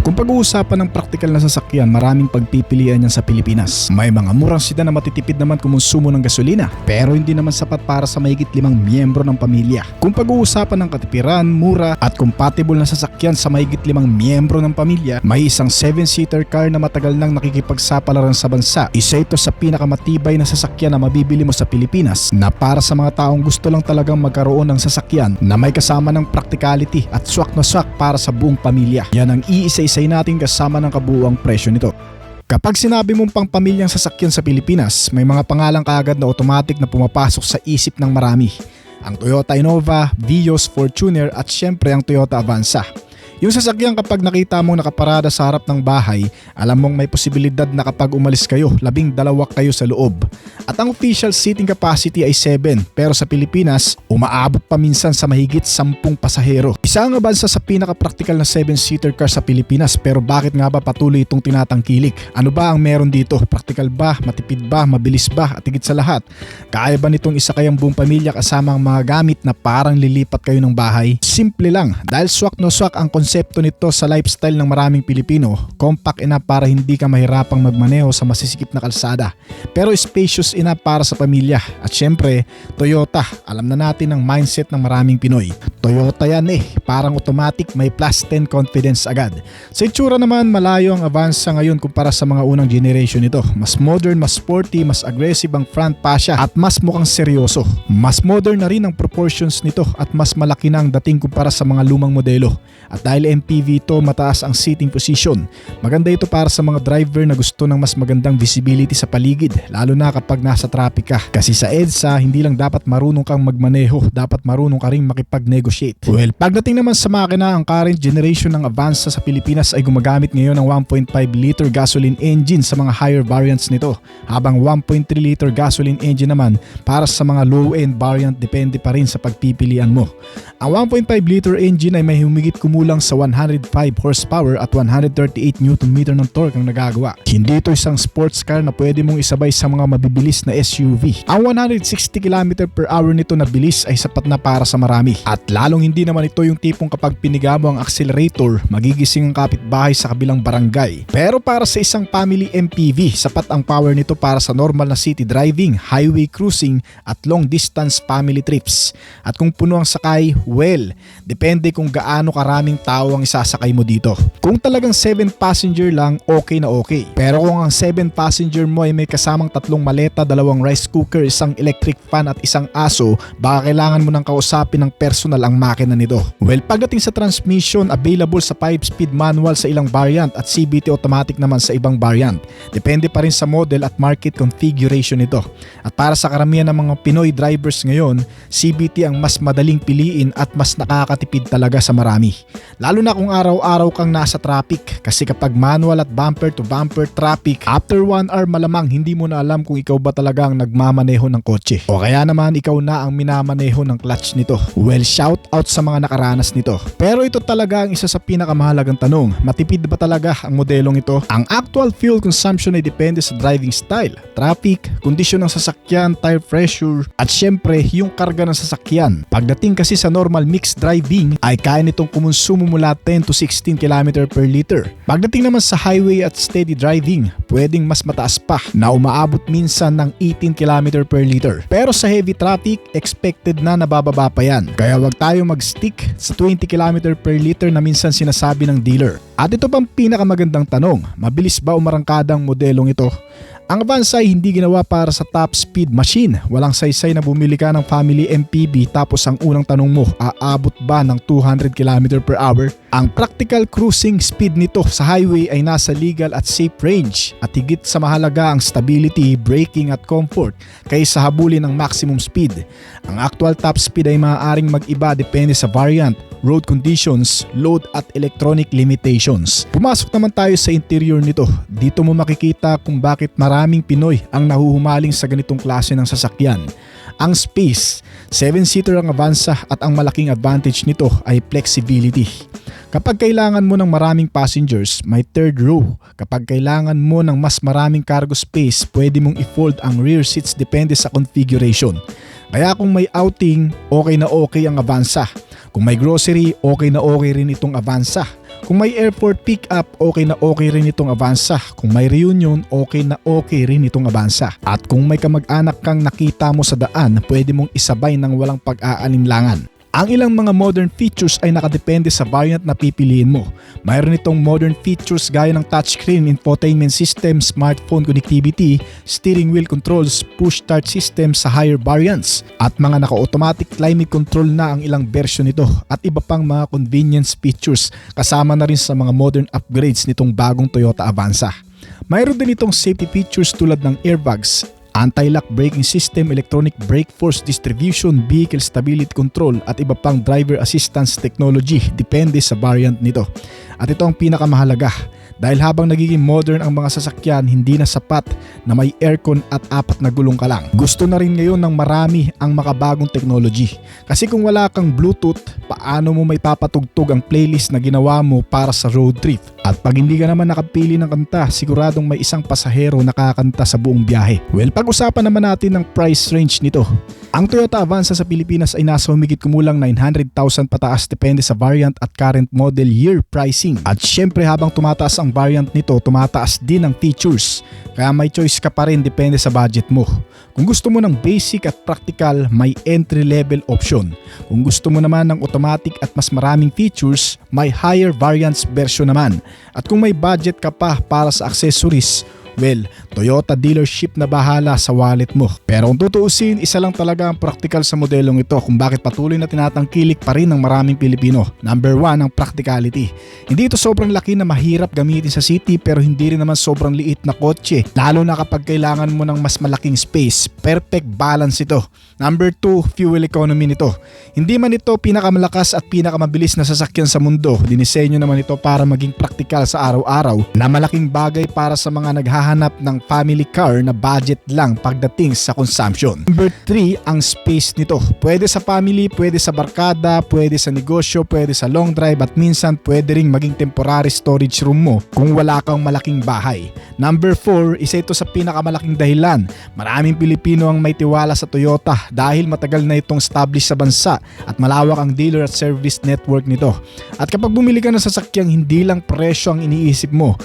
Kung pag-uusapan ng praktikal na sasakyan, maraming pagpipilian yan sa Pilipinas. May mga murang sedan na matitipid naman kumonsumo ng gasolina, pero hindi naman sapat para sa mahigit 5 miyembro ng pamilya. Kung pag-uusapan ng katipiran, mura at compatible na sasakyan sa mahigit 5 miyembro ng pamilya, may isang 7-seater car na matagal nang nakikipagsapalaran sa bansa. Isa ito sa pinakamatibay na sasakyan na mabibili mo sa Pilipinas, na para sa mga taong gusto lang talagang magkaroon ng sasakyan na may kasama ng practicality at swak na swak para sa buong pamilya. Yan ang iisa-isay natin kasama ng kabuuang presyo nito. Kapag sinabi mong pang pamilyang sasakyan sa Pilipinas, may mga pangalang kaagad na automatic na pumapasok sa isip ng marami. Ang Toyota Innova, Vios, Fortuner at syempre ang Toyota Avanza. Yung sasakyan kapag nakita mong nakaparada sa harap ng bahay, alam mong may posibilidad na kapag umalis kayo, 12 kayo sa loob. At ang official seating capacity ay 7, pero sa Pilipinas, umaabot pa minsan sa mahigit 10 pasahero. Isa ang Avanza sa pinaka-practical na 7-seater car sa Pilipinas, pero bakit nga ba patuloy itong tinatangkilik? Ano ba ang meron dito? Practical ba? Matipid ba? Mabilis ba? At higit sa lahat, kaya ba nitong isa kayang buong pamilya kasama ang mga gamit na parang lilipat kayo ng bahay? Simple lang, dahil swak no swak ang konsepto nito sa lifestyle ng maraming Pilipino. Compact enough para hindi ka mahirapang magmaneho sa masisikip na kalsada, pero spacious enough para sa pamilya. At syempre, Toyota, alam na natin ang mindset ng maraming Pinoy. Toyota yan parang automatic, may plus 10 confidence agad. Sa itsura naman, malayo ang Avanza ngayon kumpara sa mga unang generation nito. Mas modern, mas sporty, mas aggressive ang front fascia at mas mukhang seryoso. Mas modern na rin ang proportions nito at mas malaki na ang dating kumpara sa mga lumang modelo. At dahil MPV ito, mataas ang seating position. Maganda ito para sa mga driver na gusto ng mas magandang visibility sa paligid, lalo na kapag nasa traffic ka. Kasi sa EDSA, hindi lang dapat marunong kang magmaneho, dapat marunong ka rin makipag-negotiate. Well, pagdating naman sa makina, ang current generation ng Avanza sa Pilipinas ay gumagamit ngayon ng 1.5 liter gasoline engine sa mga higher variants nito, habang 1.3 liter gasoline engine naman para sa mga low-end variant, depende pa rin sa pagpipilian mo. Ang 1.5 liter engine ay may humigit kumulang sa 105 horsepower at 138 Nm ng torque ang nagagawa. Hindi ito isang sports car na pwede mong isabay sa mga mabibilis na SUV. Ang 160 km/h nito na bilis ay sapat na para sa marami. At lalong hindi naman ito yung tipong kapag piniga mo ang accelerator, magigising ang kapitbahay sa kabilang barangay. Pero para sa isang family MPV, sapat ang power nito para sa normal na city driving, highway cruising at long distance family trips. At kung puno ang sakay, well, depende kung gaano karaming tao ang isasakay mo dito. Kung talagang 7 passenger lang, okay na okay. Pero kung ang 7 passenger mo ay may kasamang 3 maleta, 2 rice cooker, 1 electric fan at 1 aso, baka kailangan mo nang kausapin ng personal ang makina nito. Well, pagdating sa transmission, available sa 5-speed manual sa ilang variant at CVT automatic naman sa ibang variant. Depende pa rin sa model at market configuration nito. At para sa karamihan ng mga Pinoy drivers ngayon, CVT ang mas madaling piliin at mas nakakatipid talaga sa marami. Lalo na kung araw-araw kang nasa traffic, kasi kapag manual at bumper to bumper traffic, after 1 hour malamang hindi mo na alam kung ikaw ba talaga ang nagmamaneho ng kotse o kaya naman ikaw na ang minamaneho ng clutch nito. Well, shout out sa mga nakaranas nito. Pero ito talaga ang isa sa pinakamahalagang tanong, matipid ba talaga ang modelong ito? Ang actual fuel consumption ay depende sa driving style, traffic, kondisyon ng sasakyan, tire pressure at syempre yung karga ng sasakyan. Pagdating kasi sa normal mixed driving ay kaya nitong kumonsumo mula 10 to 16 km per liter. Pagdating naman sa highway at steady driving, pwedeng mas mataas pa na umaabot minsan ng 18 km per liter. Pero sa heavy traffic, expected na nabababa pa yan. Kaya wag tayo mag-stick sa 20 km per liter na minsan sinasabi ng dealer. At ito pang pinakamagandang tanong, mabilis ba umarangkada ang modelong ito? Ang Avanza ay hindi ginawa para sa top speed machine. Walang saysay na bumili ka ng family MPV tapos ang unang tanong mo, aabot ba ng 200 km/h? Ang practical cruising speed nito sa highway ay nasa legal at safe range at higit sa mahalaga ang stability, braking at comfort kaysa habulin ng maximum speed. Ang actual top speed ay maaaring mag-iba depende sa variant, road conditions, load at electronic limitations. Pumasok naman tayo sa interior nito. Dito mo makikita kung bakit maraming Pinoy ang nahuhumaling sa ganitong klase ng sasakyan. Ang space, 7-seater ang Avanza at ang malaking advantage nito ay flexibility. Kapag kailangan mo ng maraming passengers, may third row. Kapag kailangan mo ng mas maraming cargo space, pwede mong i-fold ang rear seats depende sa configuration. Kaya kung may outing, okay na okay ang Avanza. Kung may grocery, okay na okay rin itong Avanza. Kung may airport pickup, okay na okay rin itong Avanza. Kung may reunion, okay na okay rin itong Avanza. At kung may kamag-anak kang nakita mo sa daan, pwede mong isabay ng walang pag-aalinlangan. Ang ilang mga modern features ay nakadepende sa variant na pipiliin mo. Mayroon itong modern features gaya ng touchscreen, infotainment system, smartphone connectivity, steering wheel controls, push start system sa higher variants, at mga naka-automatic climate control na ang ilang version nito, at iba pang mga convenience features kasama na rin sa mga modern upgrades nitong bagong Toyota Avanza. Mayroon din itong safety features tulad ng airbags, anti-lock braking system, electronic brake force distribution, vehicle stability control, at iba pang driver assistance technology depende sa variant nito. At ito ang pinakamahalaga, dahil habang nagiging modern ang mga sasakyan, hindi na sapat na may aircon at 4 na gulong ka lang. Gusto na rin ngayon ng marami ang makabagong technology. Kasi kung wala kang Bluetooth, paano mo may papatugtog ang playlist na ginawa mo para sa road trip? At pag hindi ka naman nakapili ng kanta, siguradong may isang pasahero nakakanta sa buong biyahe. Well, pag-usapan naman natin ng price range nito. Ang Toyota Avanza sa Pilipinas ay nasa humigit kumulang 900,000 pataas depende sa variant at current model year pricing. At syempre habang tumataas ang variant nito, tumataas din ang features. Kaya may choice ka pa rin depende sa budget mo. Kung gusto mo ng basic at practical, may entry level option. Kung gusto mo naman ng automatic at mas maraming features, may higher variants version naman. At kung may budget ka pa para sa accessories, well, Toyota dealership na bahala sa wallet mo. Pero kung tutuusin, isa lang talaga ang practical sa modelong ito kung bakit patuloy na tinatangkilik pa rin ng maraming Pilipino. Number 1, ang practicality. Hindi ito sobrang laki na mahirap gamitin sa city, pero hindi rin naman sobrang liit na kotse, lalo na kapag kailangan mo ng mas malaking space. Perfect balance ito. Number 2, fuel economy nito. Hindi man ito pinakamalakas at pinakamabilis na sasakyan sa mundo. Dinisenyo naman ito para maging practical sa araw-araw, na malaking bagay para sa mga naghahanap ng family car na budget lang pagdating sa consumption. Number 3, ang space nito. Pwede sa family, pwede sa barkada, pwede sa negosyo, pwede sa long drive, at minsan pwede ring maging temporary storage room mo kung wala kang malaking bahay. Number 4, isa ito sa pinakamalaking dahilan. Maraming Pilipino ang may tiwala sa Toyota dahil matagal na itong established sa bansa at malawak ang dealer at service network nito. At kapag bumili ka ng sasakyang, hindi lang presyo ang iniisip mo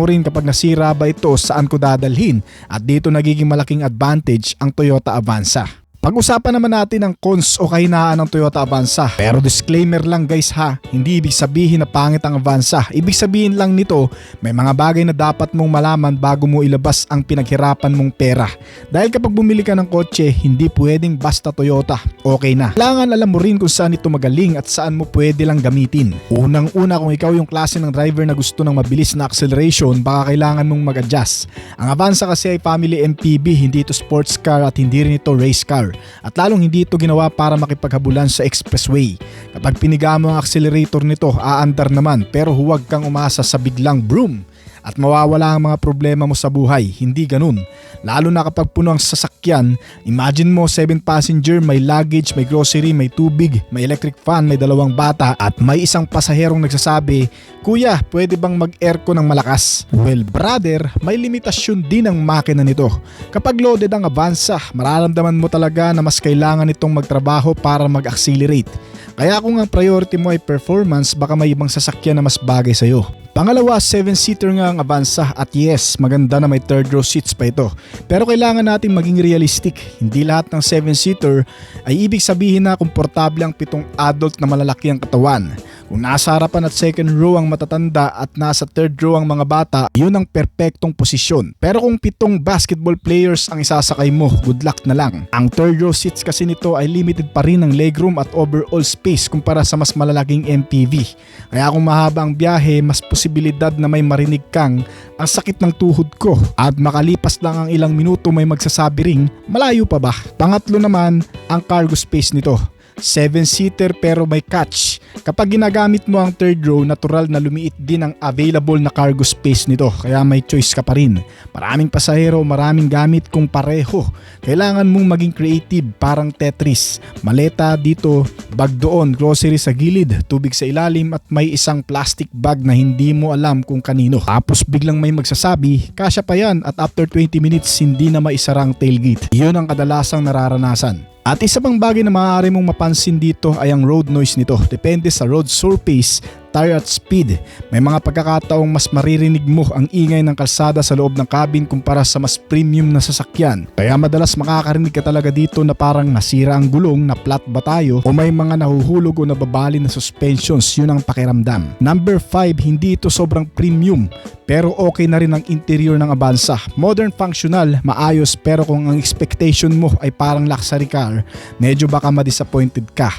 rin kapag nasira ba ito, saan ko dadalhin, at dito nagiging malaking advantage ang Toyota Avanza. Pag-usapan naman natin ang cons o kahinaan ng Toyota Avanza. Pero disclaimer lang guys ha, hindi ibig sabihin na pangit ang Avanza. Ibig sabihin lang nito, may mga bagay na dapat mong malaman bago mo ilabas ang pinaghirapan mong pera. Dahil kapag bumili ka ng kotse, hindi pwedeng basta Toyota, okay na. Kailangan alam mo rin kung saan ito magaling at saan mo pwede lang gamitin. Unang-una, kung ikaw yung klase ng driver na gusto ng mabilis na acceleration, baka kailangan mong mag-adjust. Ang Avanza kasi ay family MPV, hindi ito sports car at hindi rin ito race car. At lalong hindi ito ginawa para makipaghabulan sa expressway. Kapag piniga mo ang accelerator nito, aandar naman, pero huwag kang umasa sa biglang boom at mawawala ang mga problema mo sa buhay. Hindi ganun. Lalo na kapag puno ang sasakyan, imagine mo 7 passenger, may luggage, may grocery, may tubig, may electric fan, may 2 bata, at may isang pasaherong nagsasabi, "Kuya, pwede bang mag-aircon ng malakas?" Well brother, may limitasyon din ang makina nito. Kapag loaded ang Avanza, mararamdaman mo talaga na mas kailangan itong magtrabaho para mag-accelerate. Kaya kung ang priority mo ay performance, baka may ibang sasakyan na mas bagay sa'yo. Pangalawa, 7-seater nga ang Avanza, at yes, maganda na may third row seats pa ito. Pero kailangan natin maging realistic. Hindi lahat ng 7-seater ay ibig sabihin na komportable ang 7 adult na malalaki ang katawan. Kung nasa harapan at second row ang matatanda at nasa third row ang mga bata, yun ang perpektong posisyon. Pero kung 7 basketball players ang isasakay mo, good luck na lang. Ang third row seats kasi nito ay limited pa rin ng legroom at overall space kumpara sa mas malalaking MPV. Kaya kung mahaba ang biyahe, mas posibilidad na may marinig kang, "Ang sakit ng tuhod ko," at makalipas lang ang ilang minuto may magsasabi ring, "Malayo pa ba?" Pangatlo naman, ang cargo space nito. 7-seater pero may catch. Kapag ginagamit mo ang third row, natural na lumiit din ang available na cargo space nito, kaya may choice ka pa rin. Maraming pasahero, maraming gamit kung pareho. Kailangan mong maging creative, parang Tetris. Maleta dito, bag doon, grocery sa gilid, tubig sa ilalim, at may isang plastic bag na hindi mo alam kung kanino. Tapos biglang may magsasabi, "Kasya pa yan," at after 20 minutes hindi na maisara ang tailgate. Iyon ang kadalasang nararanasan. At isa pang bagay na maaari mong mapansin dito ay ang road noise nito. Depende sa road surface, tire at speed. May mga pagkakataong mas maririnig mo ang ingay ng kalsada sa loob ng cabin kumpara sa mas premium na sasakyan. Kaya madalas makakarinig ka talaga dito na parang nasira ang gulong, na flat ba tayo, o may mga nahuhulog o nababali na suspensions. Yun ang pakiramdam. Number 5, hindi ito sobrang premium pero okay na rin ang interior ng Avanza. Modern, functional, maayos, pero kung ang expectation mo ay parang luxury car, medyo baka ma-disappointed ka.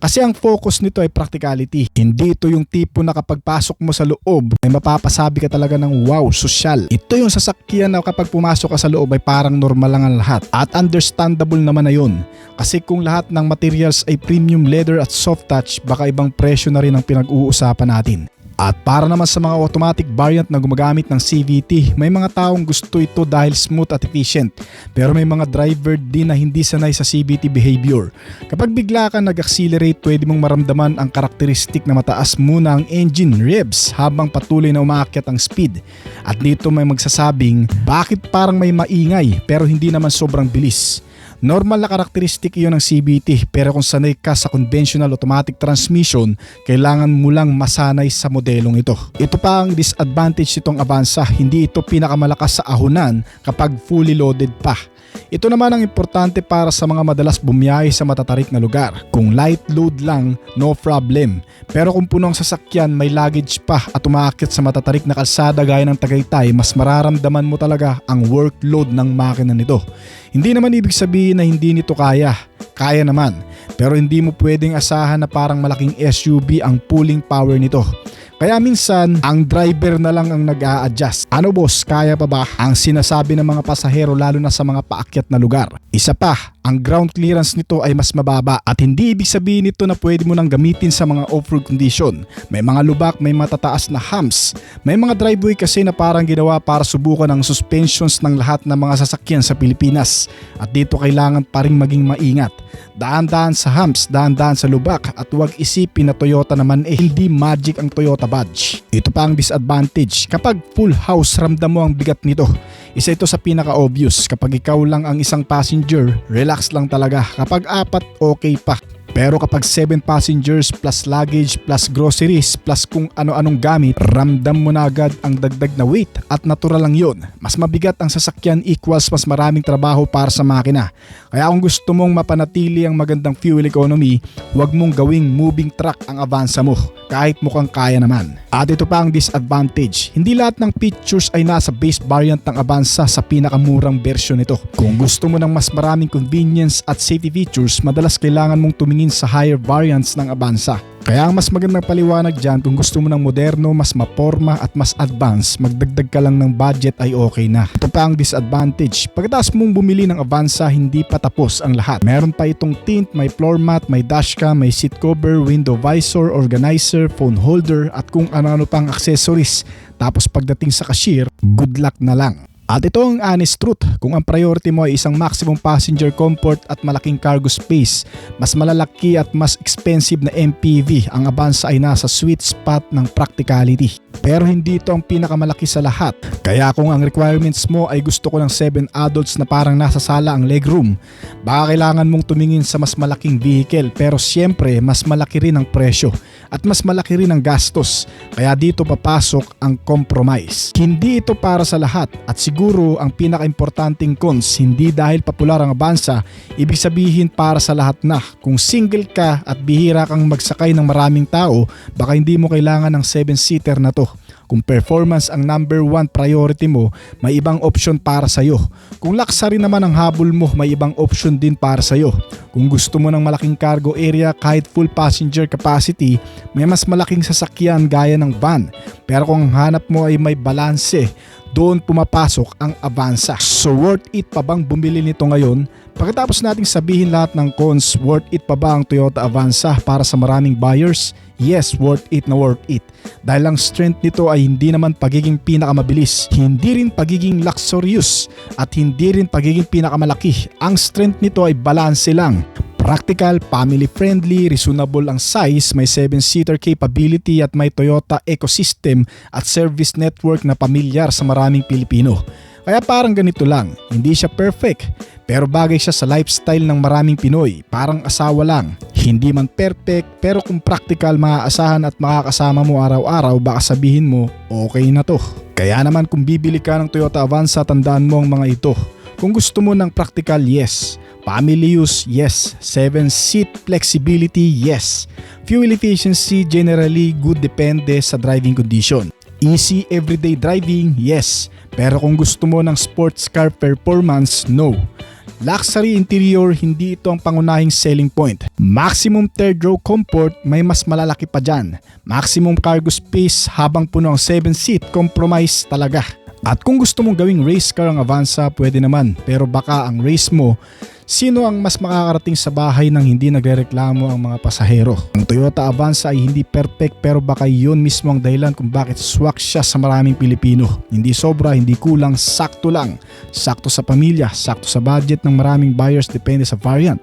Kasi ang focus nito ay practicality. Hindi ito yung tipo na kapag pasok mo sa loob ay mapapasabi ka talaga ng wow, sosyal. Ito yung sasakyan na kapag pumasok ka sa loob ay parang normal lang ang lahat. At understandable naman na yun. Kasi kung lahat ng materials ay premium leather at soft touch, baka ibang presyo na rin ang pinag-uusapan natin. At para naman sa mga automatic variant na gumagamit ng CVT, may mga taong gusto ito dahil smooth at efficient. Pero may mga driver din na hindi sanay sa CVT behavior. Kapag bigla ka nag-accelerate, pwede mong maramdaman ang karakteristik na mataas muna ang engine revs habang patuloy na umaakyat ang speed. At dito may magsasabing, bakit parang may maingay pero hindi naman sobrang bilis? Normal na karakteristik iyon ng CVT, pero kung sanay ka sa conventional automatic transmission, kailangan mo lang masanay sa modelong ito. Ito pa ang disadvantage nitong Avanza, hindi ito pinakamalakas sa ahunan kapag fully loaded pa. Ito naman ang importante para sa mga madalas bumiyahe sa matatarik na lugar. Kung light load lang, no problem. Pero kung punong sasakyan, may luggage pa at umaakyat sa matatarik na kalsada gaya ng Tagaytay, mas mararamdaman mo talaga ang workload ng makina nito. Hindi naman ibig sabihin na hindi nito kaya. Kaya naman. Pero hindi mo pwedeng asahan na parang malaking SUV ang pulling power nito. Kaya minsan, ang driver na lang ang nag-a-adjust. Ano boss, kaya pa ba? Ang sinasabi ng mga pasahero lalo na sa mga paakyat na lugar. Isa pa, ang ground clearance nito ay mas mababa at hindi ibig sabihin nito na pwede mo nang gamitin sa mga off-road condition. May mga lubak, may matataas na humps. May mga driveway kasi na parang ginawa para subukan ang suspensions ng lahat ng mga sasakyan sa Pilipinas. At dito kailangan pa rin maging maingat. Daan-daan sa humps, daan-daan sa lubak, at huwag isipin na Toyota naman hindi magic ang Toyota badge. Ito pa ang disadvantage. Kapag full house, ramdam mo ang bigat nito. Isa ito sa pinaka-obvious. Kapag ikaw lang ang isang passenger, relax lang talaga. Kapag 4, okay pa. Pero kapag 7 passengers plus luggage plus groceries plus kung ano-anong gamit, ramdam mo na agad ang dagdag na weight at natural lang yun. Mas mabigat ang sasakyan equals mas maraming trabaho para sa makina. Kaya kung gusto mong mapanatili ang magandang fuel economy, huwag mong gawing moving truck ang Avanza mo kahit mukhang kaya naman. At ito pa ang disadvantage. Hindi lahat ng features ay nasa base variant ng Avanza sa pinakamurang version nito. Kung gusto mo ng mas maraming convenience at safety features, madalas kailangan mong tumingin sa higher variants ng Avanza. Kaya ang mas magandang paliwanag dyan, kung gusto mo ng moderno, mas maporma at mas advanced, magdagdag ka lang ng budget ay okay na. Ito pa ang disadvantage. Pagkatapos mong bumili ng Avanza, hindi pa tapos ang lahat. Meron pa itong tint, may floor mat, may dashcam, may seat cover, window visor, organizer, phone holder at kung ano-ano pang accessories. Tapos pagdating sa cashier, good luck na lang. At ito ang honest truth, kung ang priority mo ay isang maximum passenger comfort at malaking cargo space, mas malalaki at mas expensive na MPV, ang Avanza ay nasa sweet spot ng practicality. Pero hindi ito ang pinakamalaki sa lahat. Kaya kung ang requirements mo ay gusto ko ng 7 adults na parang nasa sala ang legroom, baka kailangan mong tumingin sa mas malaking vehicle, pero siyempre mas malaki rin ang presyo at mas malaki rin ang gastos. Kaya dito papasok ang compromise. Hindi ito para sa lahat at siguro ang pinaka-importanting cons, hindi dahil popular ang Avanza, ibig sabihin para sa lahat na. Kung single ka at bihira kang magsakay ng maraming tao, baka hindi mo kailangan ng 7-seater na to. Kung performance ang number 1 priority mo, may ibang option para sa'yo. Kung luxury naman ang habol mo, may ibang option din para sa'yo. Kung gusto mo ng malaking cargo area kahit full passenger capacity, may mas malaking sasakyan gaya ng van. Pero kung ang hanap mo ay may balanse, doon pumapasok ang Avanza. So worth it pa bang bumili nito ngayon? Pagkatapos nating sabihin lahat ng cons, worth it pa ba ang Toyota Avanza para sa maraming buyers? Yes, worth it na worth it. Dahil ang strength nito ay hindi naman pagiging pinakamabilis, hindi rin pagiging luxurious, at hindi rin pagiging pinakamalaki. Ang strength nito ay balanse lang. Practical, family-friendly, reasonable ang size, may 7-seater capability at may Toyota ecosystem at service network na pamilyar sa maraming Pilipino. Kaya parang ganito lang, hindi siya perfect pero bagay siya sa lifestyle ng maraming Pinoy, parang asawa lang. Hindi man perfect pero kung practical maaasahan at makakasama mo araw-araw baka sabihin mo okay na to. Kaya naman kung bibili ka ng Toyota Avanza tandaan mo ang mga ito. Kung gusto mo ng practical, yes. Family use, yes. 7-seat flexibility, yes. Fuel efficiency, generally good depende sa driving condition. Easy everyday driving, yes. Pero kung gusto mo ng sports car performance, no. Luxury interior, hindi ito ang pangunahing selling point. Maximum third row comfort, may mas malalaki pa dyan. Maximum cargo space habang puno ang 7-seat, compromise talaga. At kung gusto mong gawing race car ang Avanza, pwede naman. Pero baka ang race mo, sino ang mas makakarating sa bahay nang hindi nagrereklamo ang mga pasahero? Ang Toyota Avanza ay hindi perfect pero baka yun mismo ang dahilan kung bakit swak siya sa maraming Pilipino. Hindi sobra, hindi kulang, sakto lang. Sakto sa pamilya, sakto sa budget ng maraming buyers depende sa variant.